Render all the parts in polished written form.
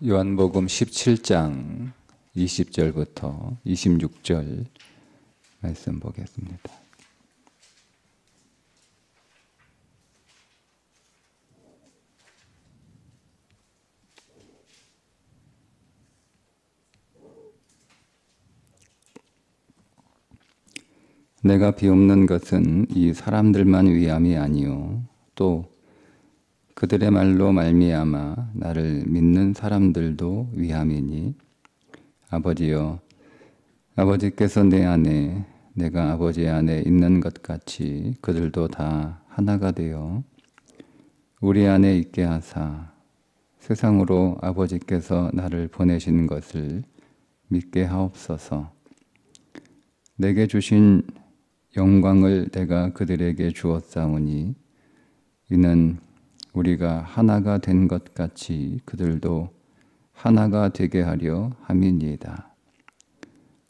요한복음 17장 20절부터 26절 말씀 보겠습니다. 내가 비옵는 것은 이 사람들만 위함이 아니요 또 그들의 말로 말미암아 나를 믿는 사람들도 위함이니 아버지여 아버지께서 내 안에 내가 아버지 안에 있는 것 같이 그들도 다 하나가 되어 우리 안에 있게 하사 세상으로 아버지께서 나를 보내신 것을 믿게 하옵소서. 내게 주신 영광을 내가 그들에게 주었사오니 이는 우리가 하나가 된 것 같이 그들도 하나가 되게 하려 함이니이다.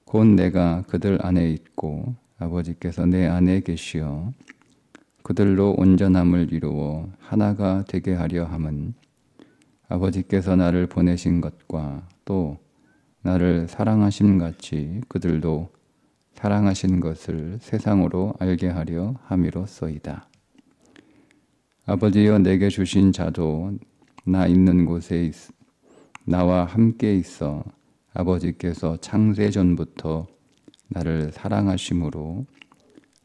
곧 내가 그들 안에 있고 아버지께서 내 안에 계시어 그들로 온전함을 이루어 하나가 되게 하려 함은 아버지께서 나를 보내신 것과 또 나를 사랑하심 같이 그들도 사랑하신 것을 세상으로 알게 하려 함이로소이다. 아버지여 내게 주신 자도 나 있는 곳에 나와 함께 있어 아버지께서 창세 전부터 나를 사랑하심으로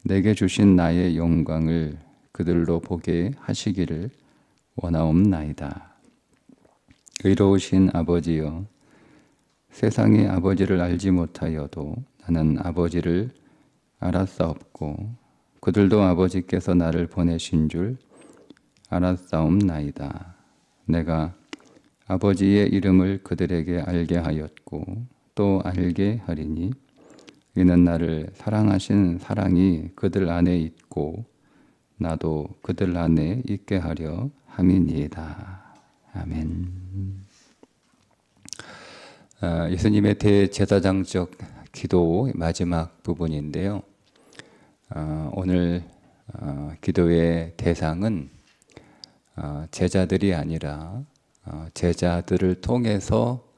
내게 주신 나의 영광을 그들로 보게 하시기를 원하옵나이다. 의로우신 아버지여 세상이 아버지를 알지 못하여도 나는 아버지를 알았사옵고 그들도 아버지께서 나를 보내신 줄 알았사옵나이다. 내가 아버지의 이름을 그들에게 알게 하였고 또 알게 하리니 이는 나를 사랑하신 사랑이 그들 안에 있고 나도 그들 안에 있게 하려 함이니이다. 아멘. 예수님의 대제사장적 기도 마지막 부분인데요. 오늘 기도의 대상은 제자들이 아니라 제자들을 통해서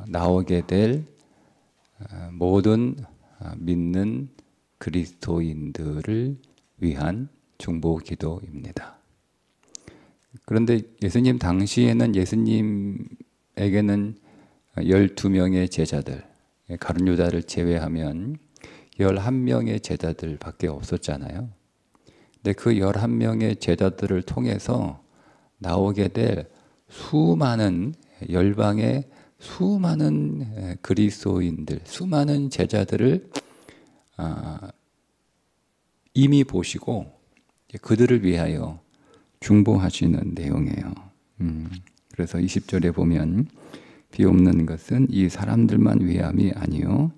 나오게 될 모든 믿는 그리스도인들을 위한 중보 기도입니다. 그런데 예수님 당시에는 예수님에게는 12명의 제자들, 가룟 유다를 제외하면 11명의 제자들밖에 없었잖아요. 근데 그 11명의 제자들을 통해서 나오게 될 수많은 열방의 수많은 그리스도인들, 수많은 제자들을 이미 보시고 그들을 위하여 중보하시는 내용이에요. 그래서 20절에 보면 비옵는 것은 이 사람들만 위함이 아니요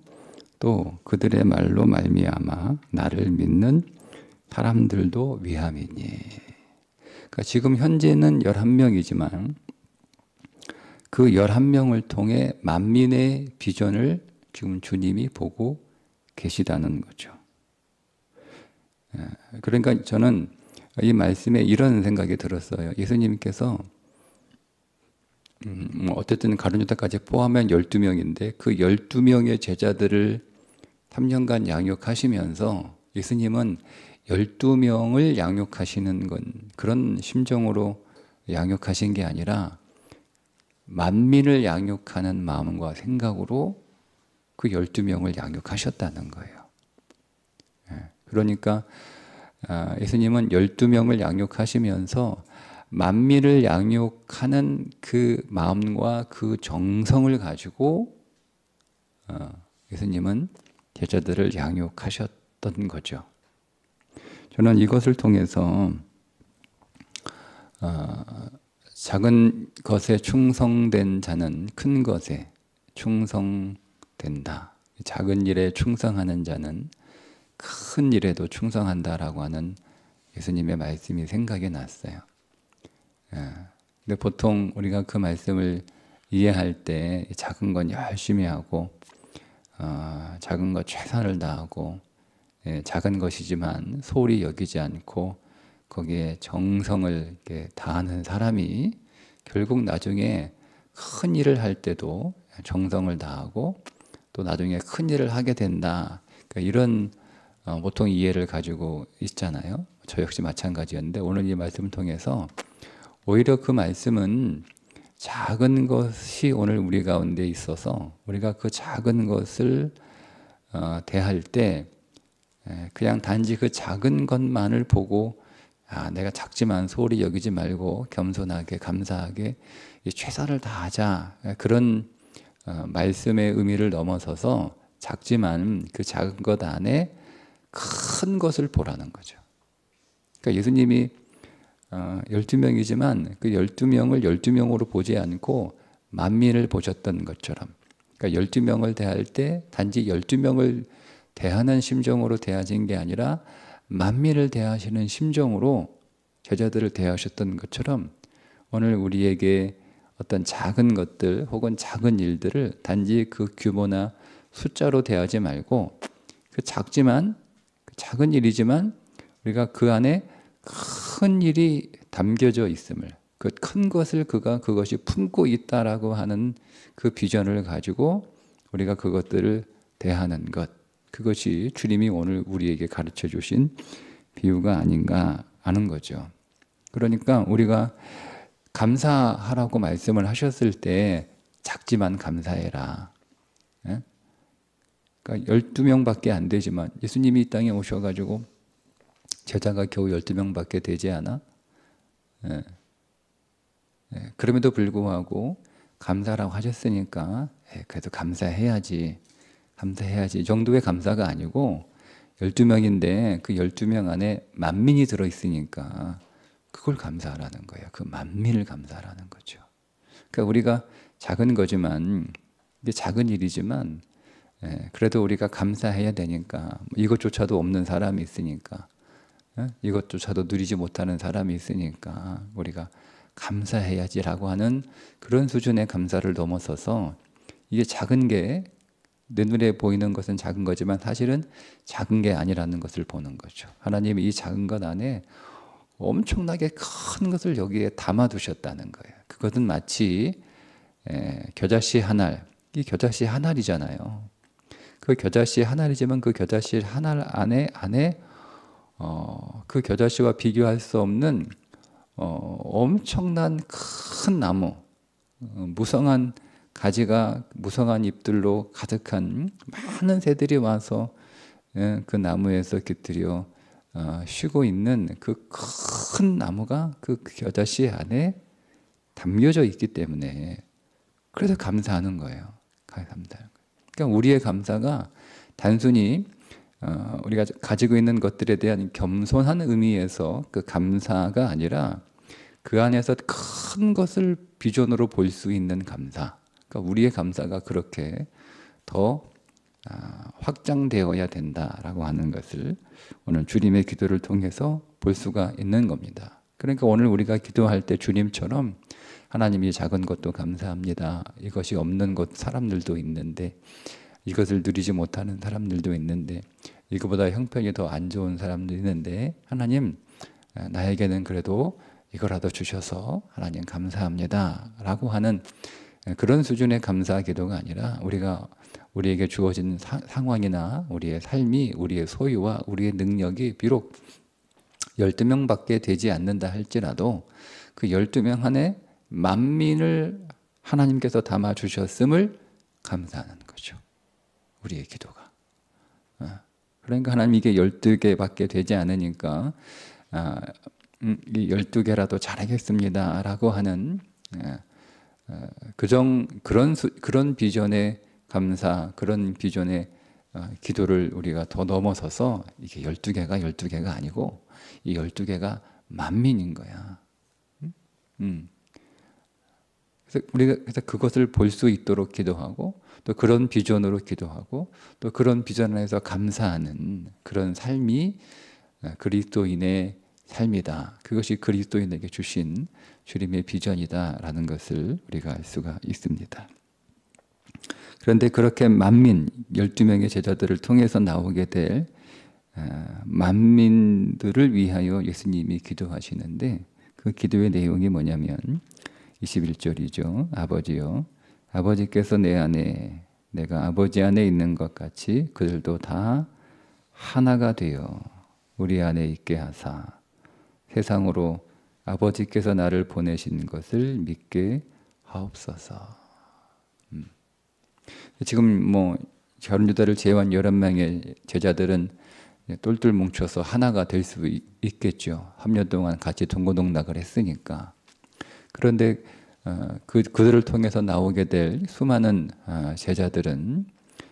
또 그들의 말로 말미암아 나를 믿는 사람들도 위함이니. 그러니까 지금 현재는 11명이지만 그 11명을 통해 만민의 비전을 지금 주님이 보고 계시다는 거죠. 그러니까 저는 이 말씀에 이런 생각이 들었어요. 예수님께서 어쨌든 가룟 유다까지 포함하면 12명인데 그 12명의 제자들을 3년간 양육하시면서 예수님은 12명을 양육하시는 건 그런 심정으로 양육하신 게 아니라 만민을 양육하는 마음과 생각으로 그 12명을 양육하셨다는 거예요. 그러니까 예수님은 12명을 양육하시면서 만민을 양육하는 그 마음과 그 정성을 가지고 예수님은 제자들을 양육하셨던 거죠. 저는 이것을 통해서 작은 것에 충성된 자는 큰 것에 충성된다. 작은 일에 충성하는 자는 큰 일에도 충성한다라고 하는 예수님의 말씀이 생각이 났어요. 근데 보통 우리가 그 말씀을 이해할 때 작은 건 열심히 하고 작은 것 최선을 다하고 작은 것이지만 소홀히 여기지 않고 거기에 정성을 이렇게 다하는 사람이 결국 나중에 큰 일을 할 때도 정성을 다하고 또 나중에 큰 일을 하게 된다. 그러니까 이런 보통 이해를 가지고 있잖아요. 저 역시 마찬가지였는데 오늘 이 말씀을 통해서 오히려 그 말씀은 작은 것이 오늘 우리 가운데 있어서 우리가 그 작은 것을 대할 때 그냥 단지 그 작은 것만을 보고 내가 작지만 소홀히 여기지 말고 겸손하게 감사하게 최선을 다하자, 그런 말씀의 의미를 넘어서서 작지만 그 작은 것 안에 큰 것을 보라는 거죠. 그러니까 예수님이 12명이지만 그 12명을 12명으로 보지 않고 만민을 보셨던 것처럼, 그러니까 12명을 대할 때 단지 12명을 대하는 심정으로 대하신 게 아니라 만민을 대하시는 심정으로 제자들을 대하셨던 것처럼 오늘 우리에게 어떤 작은 것들 혹은 작은 일들을 단지 그 규모나 숫자로 대하지 말고 그 작지만 그 작은 일이지만 우리가 그 안에 큰 일이 담겨져 있음을, 그 큰 것을 그것이 품고 있다라고 하는 그 비전을 가지고 우리가 그것들을 대하는 것, 그것이 주님이 오늘 우리에게 가르쳐 주신 비유가 아닌가 하는 거죠. 그러니까 우리가 감사하라고 말씀을 하셨을 때 작지만 감사해라. 예? 그러니까 12명밖에 안 되지만 예수님이 이 땅에 오셔가지고 제자가 겨우 12명밖에 되지 않아? 예. 예. 그럼에도 불구하고 감사라고 하셨으니까 그래도 감사해야지. 감사해야지. 이 정도의 감사가 아니고 12명인데 그 12명 안에 만민이 들어있으니까 그걸 감사하라는 거예요. 그 만민을 감사하라는 거죠. 그러니까 우리가 작은 거지만, 이게 작은 일이지만 그래도 우리가 감사해야 되니까, 이것조차도 없는 사람이 있으니까, 이것조차도 누리지 못하는 사람이 있으니까 우리가 감사해야지라고 하는 그런 수준의 감사를 넘어서서, 이게 작은 게 내 눈에 보이는 것은 작은 거지만 사실은 작은 게 아니라는 것을 보는 거죠. 하나님이 이 작은 것 안에 엄청나게 큰 것을 여기에 담아두셨다는 거예요. 그것은 마치 겨자씨 한 알, 이 겨자씨 한 알이잖아요. 그 겨자씨 한 알이지만 그 겨자씨 한 알 안에 그 겨자씨와 비교할 수 없는 엄청난 큰 나무, 무성한 가지가 무성한 잎들로 가득한 많은 새들이 와서 그 나무에서 깃들여 쉬고 있는 그 큰 나무가 그 겨자씨 안에 담겨져 있기 때문에 그래서 감사하는 거예요. 감사하는 거예요. 그러니까 우리의 감사가 단순히 우리가 가지고 있는 것들에 대한 겸손한 의미에서 그 감사가 아니라 그 안에서 큰 것을 비전으로 볼 수 있는 감사. 그러니까 우리의 감사가 그렇게 더 확장되어야 된다라고 하는 것을 오늘 주님의 기도를 통해서 볼 수가 있는 겁니다. 그러니까 오늘 우리가 기도할 때 주님처럼 하나님이 작은 것도 감사합니다. 이것이 없는 것 사람들도 있는데, 이것을 누리지 못하는 사람들도 있는데, 이거보다 형편이 더 안 좋은 사람도 있는데 하나님 나에게는 그래도 이거라도 주셔서 하나님 감사합니다 라고 하는 그런 수준의 감사 기도가 아니라, 우리에게 주어진 상황이나 우리의 삶이, 우리의 소유와 우리의 능력이 비록 12명밖에 되지 않는다 할지라도 그 12명 안에 만민을 하나님께서 담아주셨음을 감사하는 거죠. 우리의 기도가. 그러니까 하나님 이게 12개밖에 되지 않으니까 이 12개라도 잘하겠습니다 라고 하는 그런 비전의 감사, 그런 비전의 기도를 우리가 더 넘어서서 이게 12개가 아니고 이 12개가 만민인 거야. 그래서 그것을 볼 수 있도록 기도하고, 또 그런 비전으로 기도하고, 또 그런 비전 안에서 감사하는 그런 삶이 그리스도인의 삶이다. 그것이 그리스도인에게 주신 주님의 비전이다라는 것을 우리가 알 수가 있습니다. 그런데 그렇게 만민, 12명의 제자들을 통해서 나오게 될 만민들을 위하여 예수님이 기도하시는데, 그 기도의 내용이 뭐냐면 21절이죠. 아버지요, 아버지께서 내 안에, 내가 아버지 안에 있는 것 같이 그들도 다 하나가 되어 우리 안에 있게 하사 세상으로 아버지께서 나를 보내신 것을 믿게 하옵소서. 지금 뭐 결혼 유다를 제외한 11명의 제자들은 똘똘 뭉쳐서 하나가 될 수 있겠죠. 3년 동안 같이 동고동락을 했으니까. 그런데 그들을 통해서 나오게 될 수많은 제자들은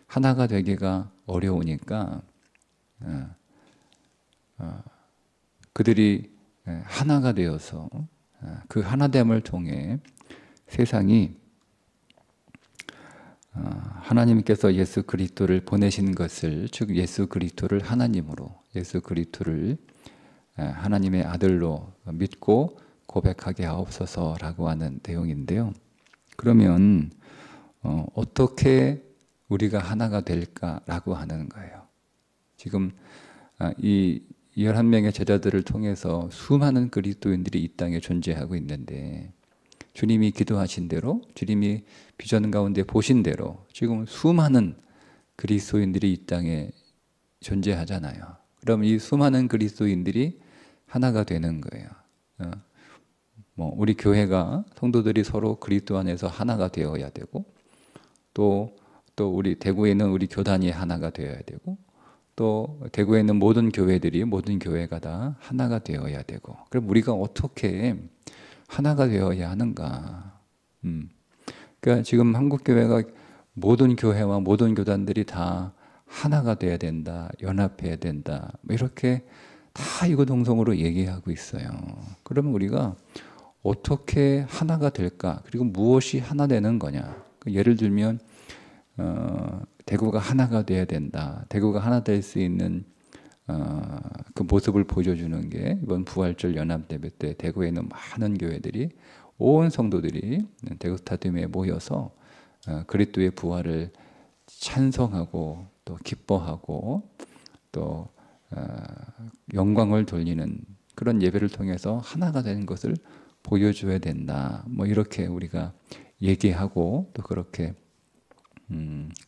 하나가 되기가 어려우니까 그들이 하나가 되어서 그 하나됨을 통해 세상이 하나님께서 예수 그리스도를 보내신 것을, 즉 예수 그리스도를 하나님으로, 예수 그리스도를 하나님의 아들로 믿고 고백하게 하옵소서라고 하는 내용인데요. 그러면 어떻게 우리가 하나가 될까라고 하는 거예요. 지금 이 11명의 제자들을 통해서 수많은 그리스도인들이 이 땅에 존재하고 있는데, 주님이 기도하신 대로, 주님이 비전 가운데 보신 대로 지금 수많은 그리스도인들이 이 땅에 존재하잖아요. 그럼 이 수많은 그리스도인들이 하나가 되는 거예요. 뭐 우리 교회가, 성도들이 서로 그리스도 안에서 하나가 되어야 되고, 또 우리 대구에 있는 우리 교단이 하나가 되어야 되고, 또 대구에 있는 모든 교회들이, 모든 교회가 다 하나가 되어야 되고, 그럼 우리가 어떻게 하나가 되어야 하는가? 그러니까 지금 한국교회가 모든 교회와 모든 교단들이 다 하나가 돼야 된다, 연합해야 된다, 이렇게 다 이구동성으로 얘기하고 있어요. 그러면 우리가 어떻게 하나가 될까? 그리고 무엇이 하나 되는 거냐? 예를 들면 대구가 하나가 돼야 된다. 대구가 하나 될 수 있는 그 모습을 보여주는 게 이번 부활절 연합예배 때 대구에 있는 많은 교회들이, 온 성도들이 대구 스타디움에 모여서 그리스도의 부활을 찬송하고 또 기뻐하고 또 영광을 돌리는 그런 예배를 통해서 하나가 되는 것을 보여줘야 된다. 뭐 이렇게 우리가 얘기하고 또 그렇게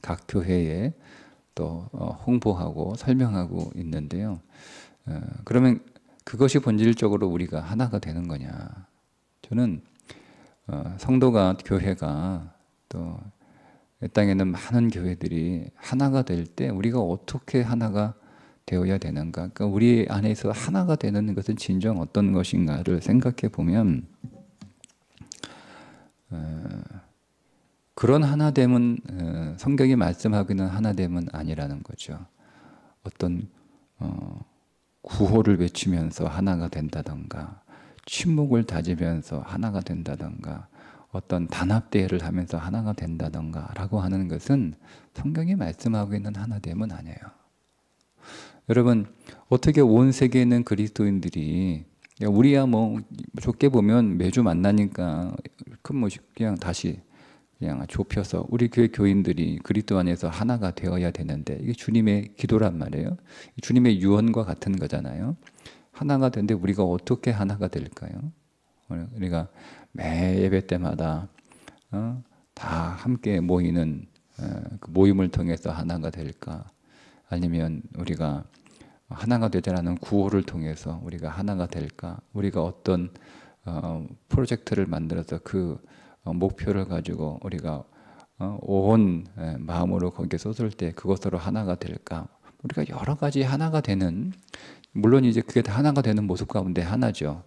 각 교회에 또 홍보하고 설명하고 있는데요. 그러면 그것이 본질적으로 우리가 하나가 되는 거냐? 저는 성도가, 교회가, 또 이 땅에 있는 많은 교회들이 하나가 될 때 우리가 어떻게 하나가 되어야 되는가? 그러니까 우리 안에서 하나가 되는 것은 진정 어떤 것인가를 생각해 보면, 그런 하나됨은 성경이 말씀하고 있는 하나됨은 아니라는 거죠. 어떤 구호를 외치면서 하나가 된다던가, 침묵을 다지면서 하나가 된다던가, 어떤 단합대회를 하면서 하나가 된다던가 라고 하는 것은 성경이 말씀하고 있는 하나됨은 아니에요. 여러분, 어떻게 온 세계에 있는 그리스도인들이, 우리야 뭐 좋게 보면 매주 만나니까 그냥 다시 그냥 좁혀서 우리 교회 교인들이 그리스도 안에서 하나가 되어야 되는데, 이게 주님의 기도란 말이에요. 주님의 유언과 같은 거잖아요. 하나가 되는데 우리가 어떻게 하나가 될까요? 우리가 매 예배 때마다 다 함께 모이는 그 모임을 통해서 하나가 될까? 아니면 우리가 하나가 되자라는 구호를 통해서 우리가 하나가 될까? 우리가 어떤 프로젝트를 만들어서 그 목표를 가지고 우리가 온 마음으로 거기에 쏟을 때 그것으로 하나가 될까? 우리가 여러 가지 하나가 되는, 물론 이제 그게 다 하나가 되는 모습 가운데 하나죠.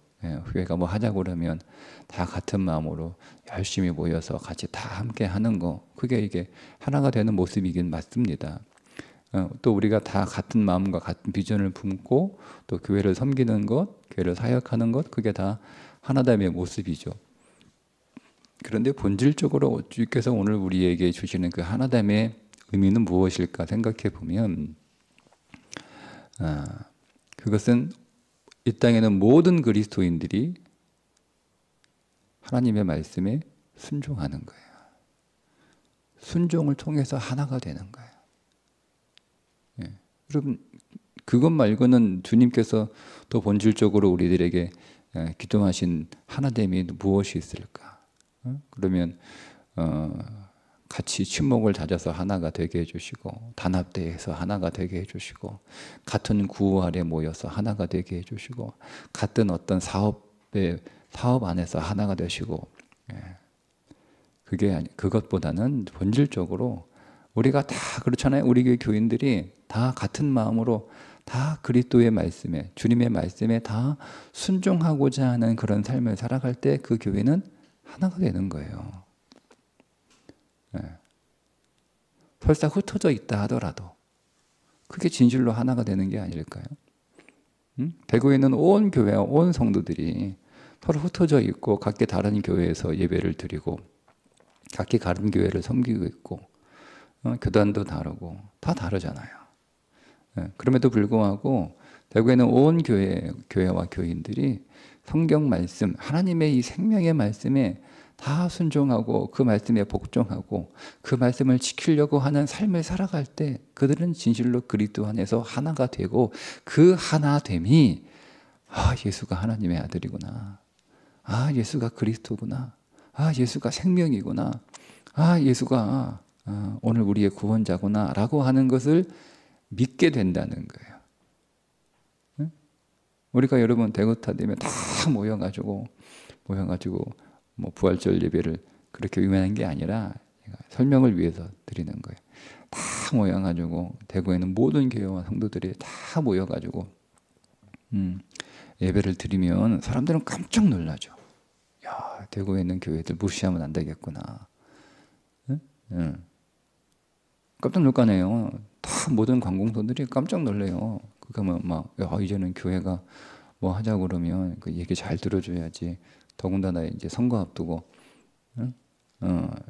교회가 뭐 하자고 그러면 다 같은 마음으로 열심히 모여서 같이 다 함께 하는 거, 그게 이게 하나가 되는 모습이긴 맞습니다. 또 우리가 다 같은 마음과 같은 비전을 품고 또 교회를 섬기는 것, 교회를 사역하는 것, 그게 다 하나됨의 모습이죠. 그런데 본질적으로 주께서 오늘 우리에게 주시는 그 하나됨의 의미는 무엇일까 생각해 보면, 그것은 이 땅에는 모든 그리스도인들이 하나님의 말씀에 순종하는 거예요. 순종을 통해서 하나가 되는 거예요. 여러분, 그것 말고는 주님께서 더 본질적으로 우리들에게 기도하신 하나됨이 무엇이 있을까? 그러면 같이 친목을 다져서 하나가 되게 해주시고, 단합대에서 하나가 되게 해주시고, 같은 구호 아래 모여서 하나가 되게 해주시고, 같은 어떤 사업 안에서 하나가 되시고, 그것보다는 본질적으로 우리가 다 그렇잖아요. 우리 교회 교인들이 다 같은 마음으로 다 그리스도의 말씀에, 주님의 말씀에 다 순종하고자 하는 그런 삶을 살아갈 때 그 교회는 하나가 되는 거예요. 설사 흩어져 있다 하더라도 그게 진실로 하나가 되는 게 아닐까요? 대구에 있는 온 교회와 온 성도들이 서로 흩어져 있고 각기 다른 교회에서 예배를 드리고 각기 다른 교회를 섬기고 있고 교단도 다르고 다 다르잖아요. 그럼에도 불구하고 대구에는 온 교회와 교인들이 성경 말씀, 하나님의 이 생명의 말씀에 다 순종하고 그 말씀에 복종하고 그 말씀을 지키려고 하는 삶을 살아갈 때 그들은 진실로 그리스도 안에서 하나가 되고 그 하나됨이 예수가 하나님의 아들이구나. 예수가 그리스도구나. 예수가 생명이구나. 예수가 오늘 우리의 구원자구나 라고 하는 것을 믿게 된다는 거예요. 우리가 여러분 대구타 되면 다 모여가지고 뭐 부활절 예배를 그렇게 유명한 게 아니라 설명을 위해서 드리는 거예요. 다 모여가지고 대구에는 모든 교회와 성도들이 다 모여가지고 예배를 드리면 사람들은 깜짝 놀라죠. 야, 대구에 있는 교회들 무시하면 안 되겠구나. 깜짝 놀 거네요. 다 모든 관공서들이 깜짝 놀래요. 그러면 이제는 교회가 뭐 하자고 그러면 그 얘기 잘 들어줘야지. 더군다나 이제 선거 앞두고,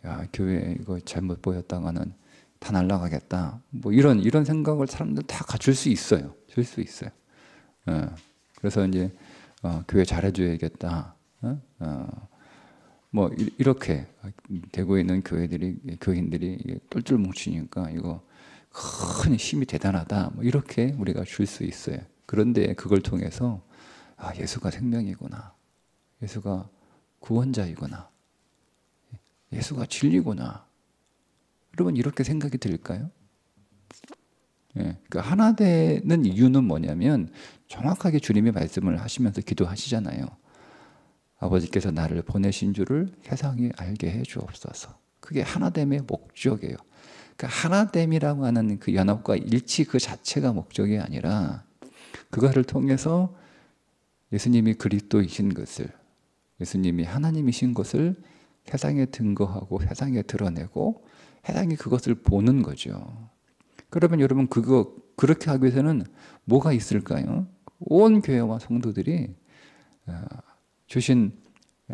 야, 교회 이거 잘못 보였다가는 다 날아가겠다. 뭐 이런 생각을 사람들 다 갖출 수 있어요. 줄 수 있어요. 그래서 이제 교회 잘해줘야겠다. 뭐 이렇게 대구에 있는 교인들이 똘똘 뭉치니까 이거 큰 힘이 대단하다. 뭐 이렇게 우리가 줄 수 있어요. 그런데 그걸 통해서 예수가 생명이구나. 예수가 구원자이구나. 예수가 진리구나. 여러분 이렇게 생각이 들까요? 그러니까 하나 되는 이유는 뭐냐면 정확하게 주님의 말씀을 하시면서 기도하시잖아요. 아버지께서 나를 보내신 줄을 세상이 알게 해 주옵소서. 그게 하나됨의 목적이에요. 그러니까 하나됨이라고 하는 그 연합과 일치 그 자체가 목적이 아니라 그거를 통해서 예수님이 그리스도이신 것을, 예수님이 하나님이신 것을 세상에 증거하고 세상에 드러내고 세상이 그것을 보는 거죠. 그러면 여러분 그렇게 하기 위해서는 뭐가 있을까요? 온 교회와 성도들이 주신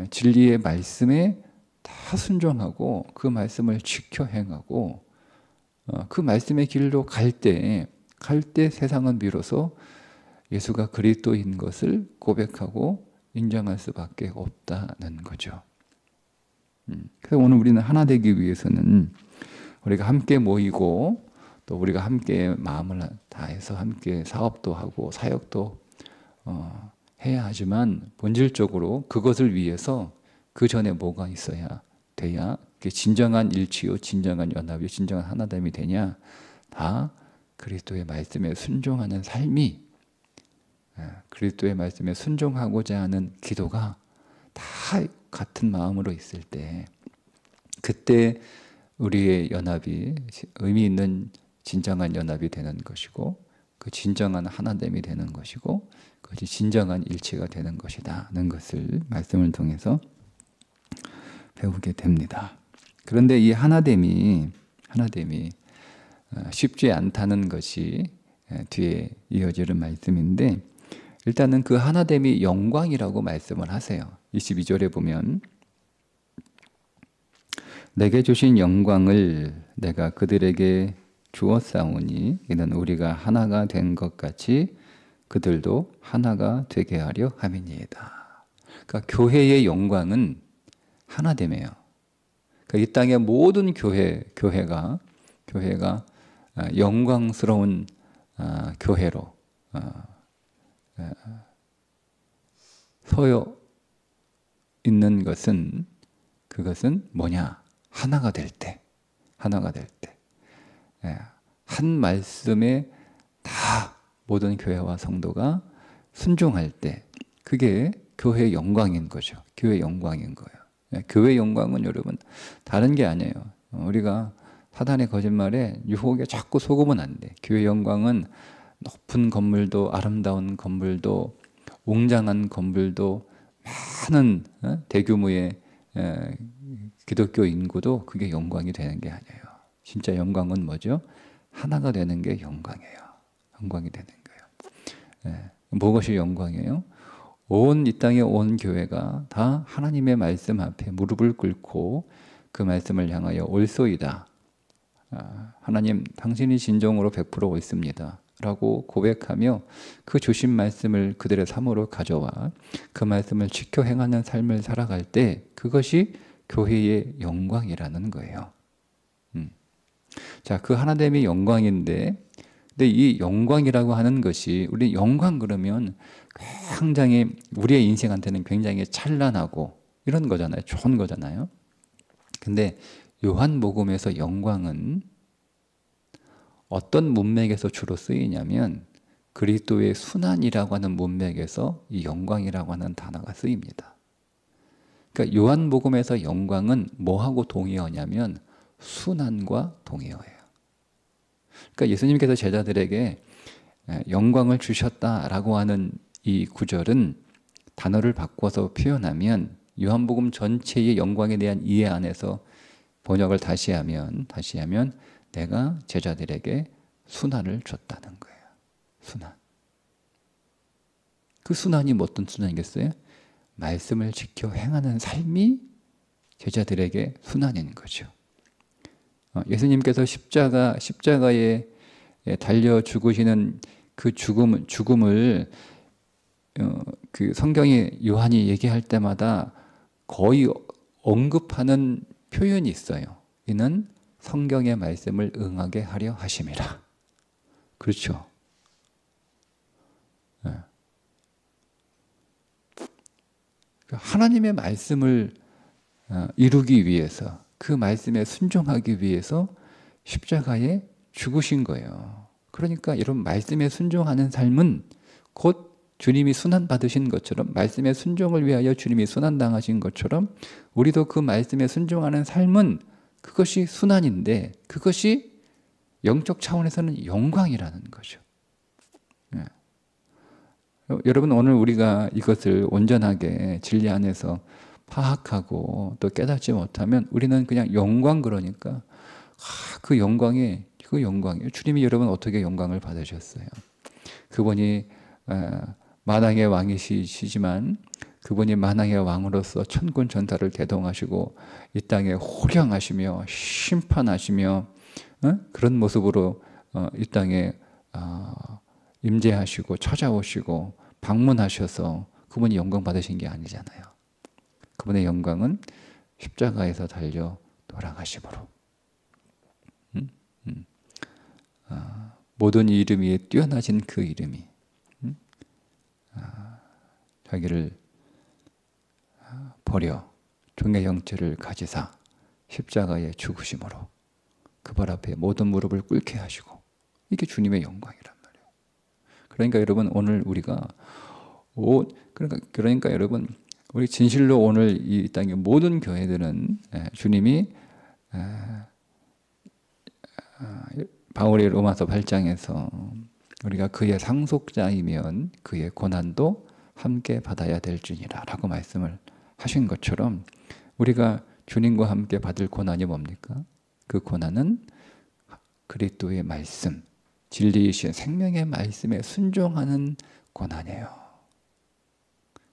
진리의 말씀에 다 순종하고 그 말씀을 지켜 행하고 그 말씀의 길로 갈 때 세상은 비로소 예수가 그리스도인 것을 고백하고 인정할 수밖에 없다는 거죠. 그래서 오늘 우리는 하나 되기 위해서는 우리가 함께 모이고 또 우리가 함께 마음을 다해서 함께 사업도 하고 사역도 해야 하지만 본질적으로 그것을 위해서 그 전에 뭐가 있어야 돼야 진정한 일치요, 진정한 연합이요, 진정한 하나됨이 되냐? 다 그리스도의 말씀에 순종하는 삶이, 그리스도의 말씀에 순종하고자 하는 기도가 다 같은 마음으로 있을 때 그때 우리의 연합이 의미 있는 진정한 연합이 되는 것이고 그 진정한 하나됨이 되는 것이고 그것이 진정한 일치가 되는 것이다는 것을 말씀을 통해서 배우게 됩니다. 그런데 이 하나됨이 쉽지 않다는 것이 뒤에 이어지는 말씀인데 일단은 그 하나됨이 영광이라고 말씀을 하세요. 22절에 보면 내게 주신 영광을 내가 그들에게 주었사오니 이는 우리가 하나가 된 것 같이 그들도 하나가 되게 하려 함이니이다. 그러니까 교회의 영광은 하나됨이에요. 그러니까 이 땅의 모든 교회가 영광스러운 교회로 서여 있는 것은 그것은 뭐냐? 하나가 될 때. 하나가 될 때. 예, 한 말씀에 다 모든 교회와 성도가 순종할 때 그게 교회의 영광인 거죠. 교회의 영광인 거예요. 예, 교회의 영광은 여러분 다른 게 아니에요. 우리가 사단의 거짓말에 유혹에 자꾸 속으면 안 돼. 교회의 영광은 높은 건물도 아름다운 건물도 웅장한 건물도 많은 대규모의 기독교 인구도 그게 영광이 되는 게 아니에요. 진짜 영광은 뭐죠? 하나가 되는 게 영광이에요. 영광이 되는 거예요. 무엇이 영광이에요? 온 이 땅의 온 교회가 다 하나님의 말씀 앞에 무릎을 꿇고 그 말씀을 향하여 옳소이다. 하나님 당신이 진정으로 100% 옳습니다. 라고 고백하며 그 주신 말씀을 그들의 삶으로 가져와 그 말씀을 지켜 행하는 삶을 살아갈 때 그것이 교회의 영광이라는 거예요. 자, 그 하나됨이 영광인데, 근데 이 영광이라고 하는 것이 우리 영광 그러면 굉장히 우리의 인생한테는 굉장히 찬란하고 이런 거잖아요. 좋은 거잖아요. 근데 요한복음에서 영광은 어떤 문맥에서 주로 쓰이냐면 그리스도의 순환이라고 하는 문맥에서 이 영광이라고 하는 단어가 쓰입니다. 그러니까 요한복음에서 영광은 뭐하고 동의어냐면 순환과 동의어예요. 그러니까 예수님께서 제자들에게 영광을 주셨다라고 하는 이 구절은 단어를 바꿔서 표현하면 요한복음 전체의 영광에 대한 이해 안에서 번역을 다시 하면 내가 제자들에게 순환을 줬다는 거예요. 순환. 그 순환이 어떤 순환이겠어요? 말씀을 지켜 행하는 삶이 제자들에게 순환인 거죠. 예수님께서 십자가에 달려 죽으시는 그 죽음을 그 성경에 요한이 얘기할 때마다 거의 언급하는 표현이 있어요. 이는 성경의 말씀을 응하게 하려 하심이라. 그렇죠. 하나님의 말씀을 이루기 위해서 그 말씀에 순종하기 위해서 십자가에 죽으신 거예요. 그러니까 이런 말씀에 순종하는 삶은 곧 주님이 순환받으신 것처럼 말씀의 순종을 위하여 주님이 순환당하신 것처럼 우리도 그 말씀에 순종하는 삶은 그것이 순환인데 그것이 영적 차원에서는 영광이라는 거죠. 여러분 오늘 우리가 이것을 온전하게 진리 안에서 파악하고 또 깨닫지 못하면 우리는 그냥 영광 그러니까 그 영광이에요. 주님이 여러분 어떻게 영광을 받으셨어요? 그분이 만왕의 왕이시지만 그분이 만왕의 왕으로서 천군 천사를 대동하시고 이 땅에 호령하시며 심판하시며 그런 모습으로 이 땅에 임재하시고 찾아오시고 방문하셔서 그분이 영광 받으신 게 아니잖아요. 그분의 영광은 십자가에서 달려 돌아가심으로 모든 이름 위에 뛰어나신 그 이름이 자기를 버려 종의 형체를 가지사 십자가에 죽으심으로 그 발 앞에 모든 무릎을 꿇게 하시고 이게 주님의 영광이란 말이에요. 그러니까 여러분 오늘 우리가 그러니까 여러분 우리 진실로 오늘 이 땅의 모든 교회들은 주님이 바울의 로마서 8장에서 우리가 그의 상속자이면 그의 고난도 함께 받아야 될지니라 라고 말씀을 하신 것처럼 우리가 주님과 함께 받을 고난이 뭡니까? 그 고난은 그리스도의 말씀, 진리이신 생명의 말씀에 순종하는 고난이에요.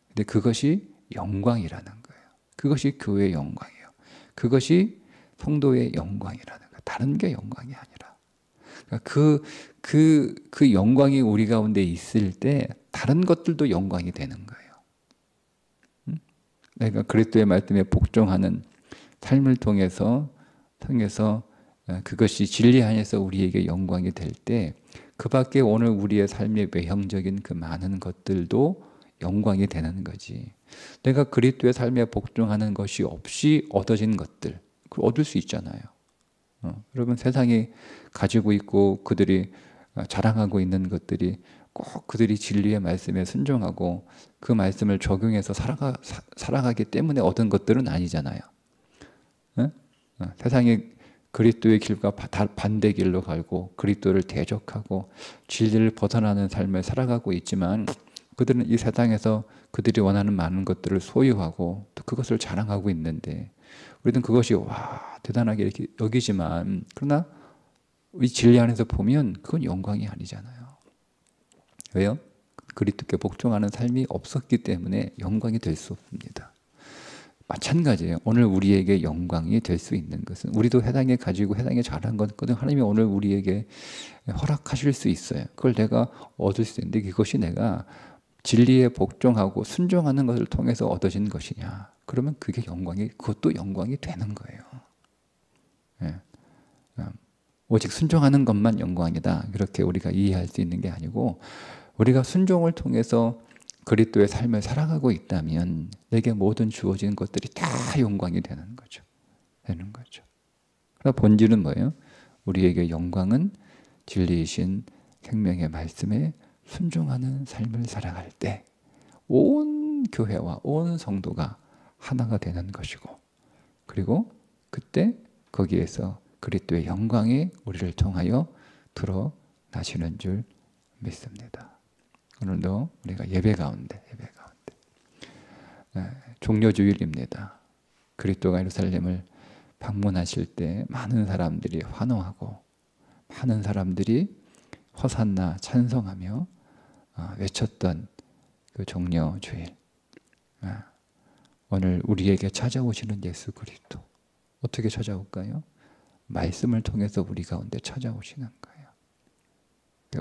근데 그것이 영광이라는 거예요. 그것이 교회의 영광이에요. 그것이 성도의 영광이라는 거예요. 다른 게 영광이 아니라. 그러니까 그 영광이 우리 가운데 있을 때 다른 것들도 영광이 되는 거예요. 내가 그리스도의 말씀에 복종하는 삶을 통해서 그것이 진리 안에서 우리에게 영광이 될 때 그 밖에 오늘 우리의 삶의 외형적인 그 많은 것들도 영광이 되는 거지. 내가 그리스도의 삶에 복종하는 것이 없이 얻어진 것들, 그걸 얻을 수 있잖아요. 여러분, 세상이 가지고 있고 그들이 자랑하고 있는 것들이 꼭 그들이 진리의 말씀에 순종하고 그 말씀을 적용해서 살아가기 때문에 얻은 것들은 아니잖아요. 세상이 그리스도의 길과 반대 길로 가고 그리스도를 대적하고 진리를 벗어나는 삶을 살아가고 있지만 그들은 이 세상에서 그들이 원하는 많은 것들을 소유하고 또 그것을 자랑하고 있는데 우리는 그것이 와 대단하게 이렇게 여기지만 그러나 이 진리 안에서 보면 그건 영광이 아니잖아요. 왜요? 그리스도께 복종하는 삶이 없었기 때문에 영광이 될 수 없습니다. 마찬가지예요. 오늘 우리에게 영광이 될 수 있는 것은 우리도 해당에 가지고 해당에 잘한 것거든 하나님이 오늘 우리에게 허락하실 수 있어요. 그걸 내가 얻을 수 있는데 그것이 내가 진리에 복종하고 순종하는 것을 통해서 얻어진 것이냐. 그러면 그게 그것도 영광이 되는 거예요. 예. 오직 순종하는 것만 영광이다. 그렇게 우리가 이해할 수 있는 게 아니고 우리가 순종을 통해서 그리스도의 삶을 살아가고 있다면 내게 모든 주어진 것들이 다 영광이 되는 거죠. 그러나 본질은 뭐예요? 우리에게 영광은 진리이신 생명의 말씀에 순종하는 삶을 살아갈 때 온 교회와 온 성도가 하나가 되는 것이고 그리고 그때 거기에서 그리스도의 영광이 우리를 통하여 드러나시는 줄 믿습니다. 오늘도 우리가 예배 가운데 종려주일입니다. 그리스도가 예루살렘을 방문하실 때 많은 사람들이 환호하고 많은 사람들이 호산나 찬송하며 외쳤던 그 종려주일. 오늘 우리에게 찾아오시는 예수 그리스도 어떻게 찾아올까요? 말씀을 통해서 우리 가운데 찾아오시는 거예요.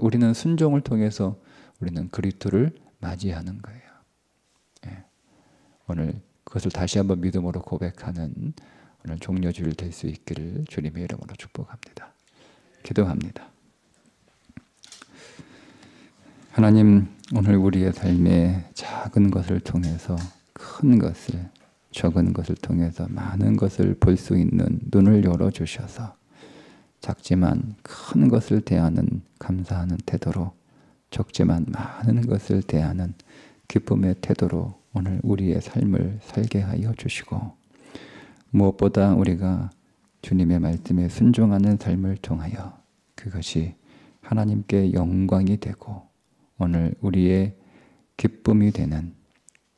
우리는 순종을 통해서 우리는 그리스도를 맞이하는 거예요. 오늘 그것을 다시 한번 믿음으로 고백하는 오늘 종려주일 될 수 있기를 주님의 이름으로 축복합니다. 기도합니다. 하나님, 오늘 우리의 삶에 작은 것을 통해서 큰 것을, 적은 것을 통해서 많은 것을 볼 수 있는 눈을 열어주셔서 작지만 큰 것을 대하는 감사하는 태도로 적지만 많은 것을 대하는 기쁨의 태도로 오늘 우리의 삶을 살게 하여 주시고 무엇보다 우리가 주님의 말씀에 순종하는 삶을 통하여 그것이 하나님께 영광이 되고 오늘 우리의 기쁨이 되는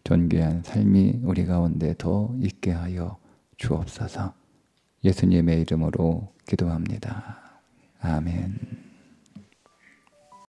존귀한 삶이 우리 가운데 더 있게 하여 주옵소서. 예수님의 이름으로 기도합니다. 아멘.